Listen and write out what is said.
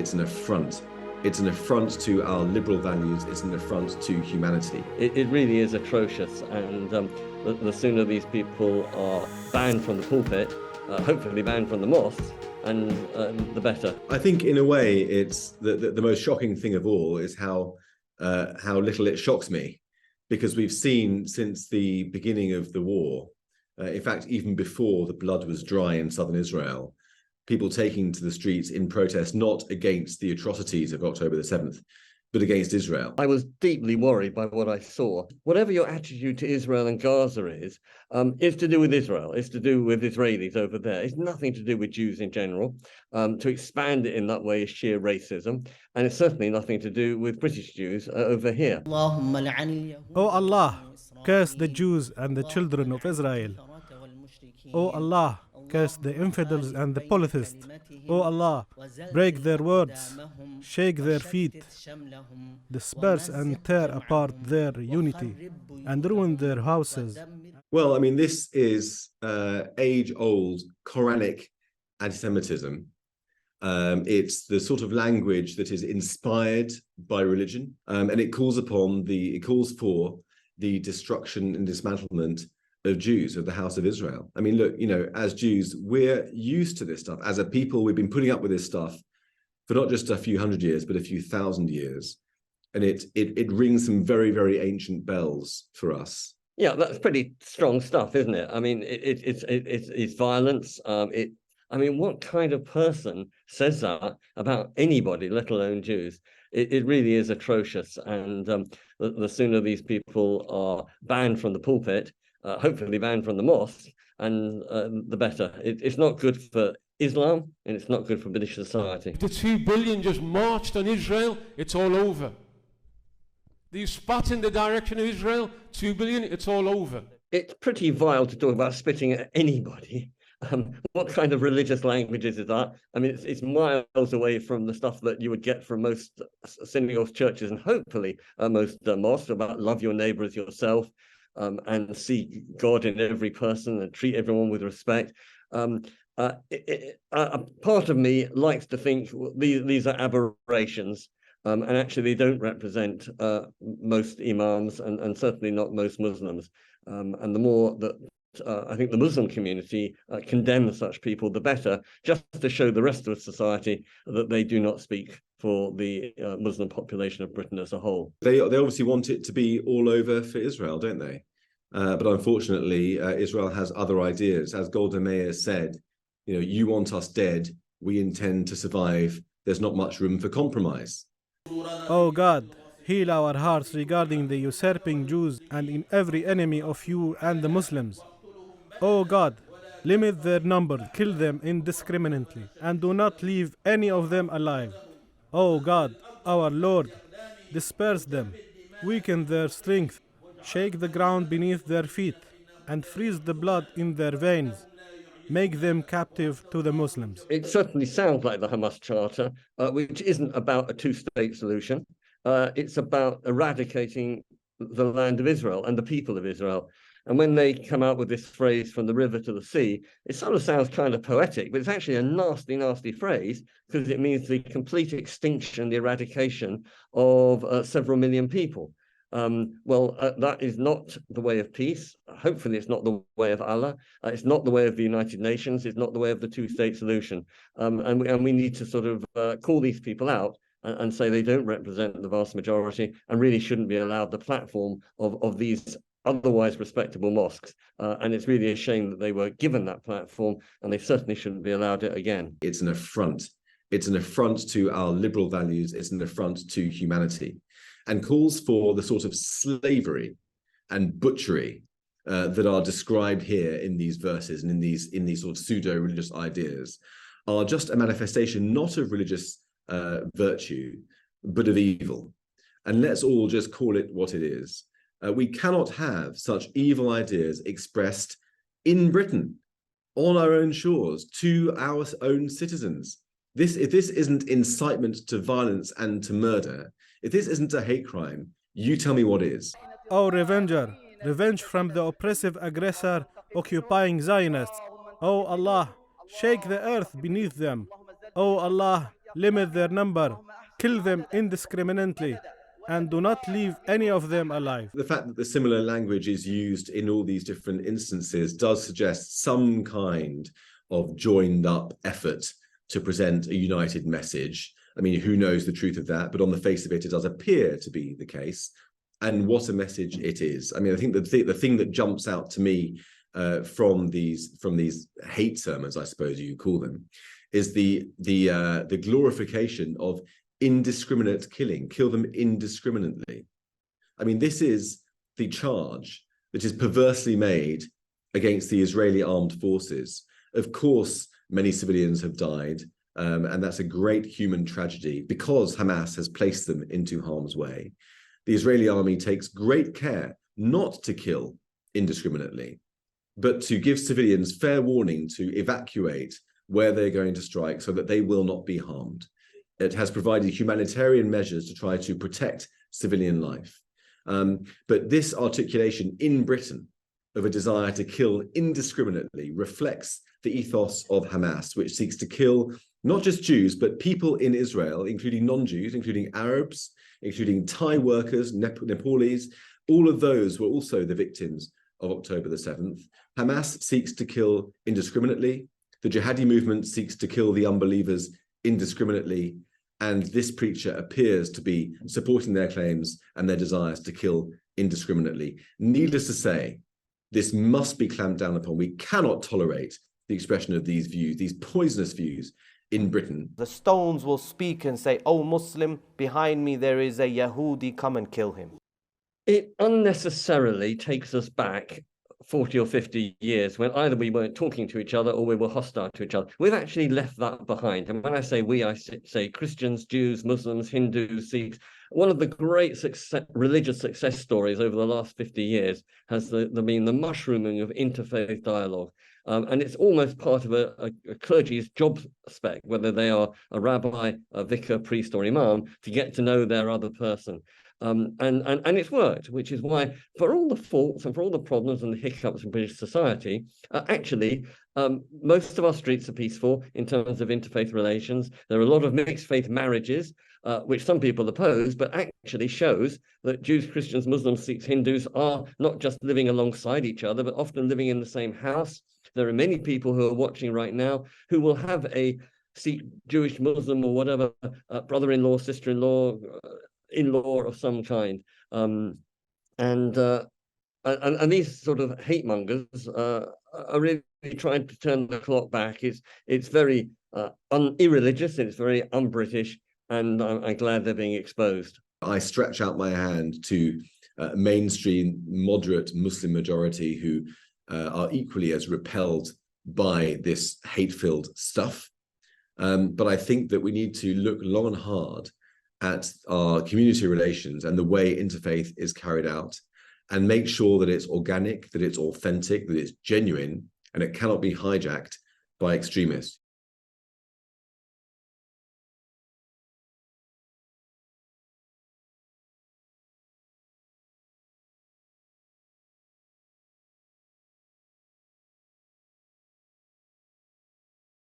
It's an affront. It's an affront to our liberal values. It's an affront to humanity. It really is atrocious, and the sooner these people are banned from the pulpit, hopefully banned from the mosques, and the better. I think in a way it's the most shocking thing of all is how little it shocks me, because we've seen since the beginning of the war, in fact, even before the blood was dry in southern Israel, people taking to the streets in protest, not against the atrocities of October the 7th, but against Israel. I was deeply worried by what I saw. Whatever your attitude to Israel and Gaza is to do with Israel. It's to do with Israelis over there. It's nothing to do with Jews in general. To expand it in that way is sheer racism. And it's certainly nothing to do with British Jews over here. O Allah, curse the Jews and the children of Israel. O Allah, curse the infidels and the polytheists. O Allah, break their words, shake their feet, disperse and tear apart their unity, and ruin their houses. Well, I mean, this is age-old Quranic anti-Semitism. It's the sort of language that is inspired by religion, and it calls for the destruction and dismantlement of Jews, of the house of Israel. I mean, look, as Jews, we're used to this stuff. As a people, we've been putting up with this stuff for not just a few hundred years, but a few thousand years. And it rings some very, very ancient bells for us. Yeah, that's pretty strong stuff, isn't it? I mean, it's violence. I mean, what kind of person says that about anybody, let alone Jews? It really is atrocious. And the sooner these people are banned from the pulpit, hopefully banned from the mosque, and the better. It's not good for Islam, and it's not good for British society. If the 2 billion just marched on Israel, it's all over. You spat in the direction of Israel, 2 billion, it's all over. It's pretty vile to talk about spitting at anybody. What kind of religious language is that? I mean, it's miles away from the stuff that you would get from most synagogues, churches, and hopefully most mosques about love your neighbor as yourself. And see God in every person and treat everyone with respect. A part of me likes to think these are aberrations, and actually they don't represent most imams and certainly not most Muslims. And the more that I think the Muslim community condemns such people, the better, just to show the rest of society that they do not speak for the Muslim population of Britain as a whole. They obviously want it to be all over for Israel, don't they? But unfortunately, Israel has other ideas. As Golda Meir said, you want us dead, we intend to survive. There's not much room for compromise. O God, heal our hearts regarding the usurping Jews and in every enemy of you and the Muslims. O God, limit their number, kill them indiscriminately, and do not leave any of them alive. O God, our Lord, disperse them, weaken their strength, shake the ground beneath their feet, and freeze the blood in their veins. Make them captive to the Muslims. It certainly sounds like the Hamas Charter, which isn't about a two-state solution. It's about eradicating the land of Israel and the people of Israel. And when they come out with this phrase, from the river to the sea, it sort of sounds kind of poetic, but it's actually a nasty, nasty phrase, because it means the complete extinction, the eradication of several million people. That is not the way of peace. Hopefully it's not the way of Allah. It's not the way of the United Nations. It's not the way of the two-state solution. And we need to sort of call these people out and say they don't represent the vast majority and really shouldn't be allowed the platform of these otherwise respectable mosques. And it's really a shame that they were given that platform, and they certainly shouldn't be allowed it again. It's an affront. It's an affront to our liberal values. It's an affront to humanity, and calls for the sort of slavery and butchery that are described here in these verses and in these sort of pseudo-religious ideas are just a manifestation not of religious virtue, but of evil. And let's all just call it what it is. We cannot have such evil ideas expressed in Britain, on our own shores, to our own citizens. If this isn't incitement to violence and to murder, if this isn't a hate crime, you tell me what is. O Revenger, revenge from the oppressive aggressor occupying Zionists. O Allah, shake the earth beneath them. O Allah, limit their number, kill them indiscriminately, and do not leave any of them alive. The fact that the similar language is used in all these different instances does suggest some kind of joined up effort to present a united message. I mean, who knows the truth of that? But on the face of it, it does appear to be the case. And what a message it is. I mean, I think the thing that jumps out to me from these hate sermons, I suppose you call them, is the glorification of indiscriminate killing. Kill them indiscriminately. I mean, this is the charge that is perversely made against the Israeli armed forces. Of course, many civilians have died, and that's a great human tragedy because Hamas has placed them into harm's way. The Israeli army takes great care not to kill indiscriminately, but to give civilians fair warning to evacuate where they're going to strike so that they will not be harmed. It has provided humanitarian measures to try to protect civilian life. But this articulation in Britain of a desire to kill indiscriminately reflects the ethos of Hamas, which seeks to kill not just Jews, but people in Israel, including non-Jews, including Arabs, including Thai workers, Nepalese. All of those were also the victims of October the 7th. Hamas seeks to kill indiscriminately. The jihadi movement seeks to kill the unbelievers indiscriminately. And this preacher appears to be supporting their claims and their desires to kill indiscriminately. Needless to say, this must be clamped down upon. We cannot tolerate the expression of these views, these poisonous views in Britain. The stones will speak and say, "Oh Muslim, behind me there is a Yahudi, come and kill him." It unnecessarily takes us back 40 or 50 years when either we weren't talking to each other or we were hostile to each other. We've actually left that behind. And when I say we, I say Christians, Jews, Muslims, Hindus, Sikhs. One of the great religious success stories over the last 50 years has been the mushrooming of interfaith dialogue. And it's almost part of a clergy's job spec, whether they are a rabbi, a vicar, priest, or imam, to get to know their other person. And it's worked, which is why, for all the faults and for all the problems and the hiccups in British society, actually, most of our streets are peaceful in terms of interfaith relations. There are a lot of mixed faith marriages, which some people oppose, but actually shows that Jews, Christians, Muslims, Sikhs, Hindus are not just living alongside each other, but often living in the same house. There are many people who are watching right now who will have a Sikh, Jewish, Muslim, or whatever, brother-in-law, sister-in-law, in-law of some kind, and these sort of hate mongers are really trying to turn the clock back. It's very irreligious, it's very un-British, and I'm glad they're being exposed. I stretch out my hand to mainstream moderate Muslim majority who are equally as repelled by this hate-filled stuff, but I think that we need to look long and hard at our community relations and the way interfaith is carried out and make sure that it's organic, that it's authentic, that it's genuine, and it cannot be hijacked by extremists.